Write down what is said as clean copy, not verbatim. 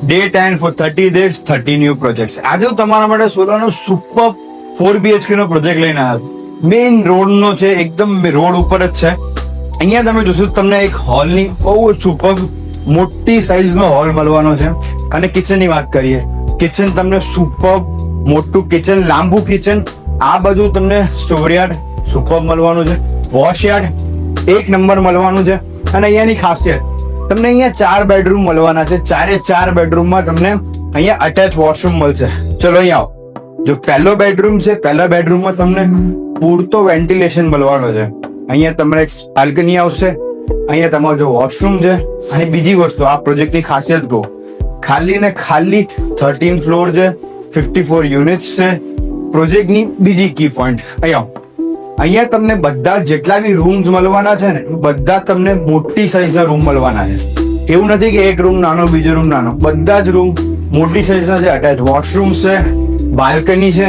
Day 10 for 30 days, 30 new projects. આજે હું તમારા માટે સોલાનો સુપર 4 BHK નો પ્રોજેક્ટ લઈને આવ્યો. મેઇન રોડ નો છે, એકદમ રોડ ઉપર જ છે. અહીંયા તમે જોશો તમને એક હોલની બહુ સુપર મોટી સાઈઝનો હોલ મળવાનો છે. અને કિચનની વાત કરીએ, કિચન તમને સુપર મોટું કિચન, લાંબુ કિચન. આ બાજુ તમને સ્ટોરયાર્ડ સુપર મળવાનું છે, વોશયાર્ડ એક નંબર મળવાનું છે. અને અહીંયાની ખાસિયત, તમને અહીંયા 4 બેડરૂમ મળવાના છે. 4 બેડરૂમમાં તમને અહીંયા અટેચ વોશરૂમ મળશે. ચલો અહીંયા આવો. જો પહેલો બેડરૂમ છે, પહેલા બેડરૂમમાં તમને પૂરતો વેન્ટિલેશન મળવાનો છે. અહીંયા તમને એક બાલ્કની આવશે, અહીંયા તમારો જો વોશરૂમ છે. અને બીજી વસ્તુ, આ પ્રોજેક્ટની ખાસિયત કહું, ખાલી ને ખાલી 13 ફ્લોર છે, 54 યુનિટ્સ છે. પ્રોજેક્ટની બીજી કી પોઈન્ટ, અહીંયા તમને બધા જેટલા બી રૂમ્સ મળવાના છે ને, બધા તમને મોટી સાઈઝના રૂમ મળવાના છે. એવું નથી કે એક રૂમ નાનો બીજો રૂમ નાનો, બધા જ રૂમ મોટી સાઈઝના છે. અટેચ વોશરૂમ છે, બાલ્કની છે.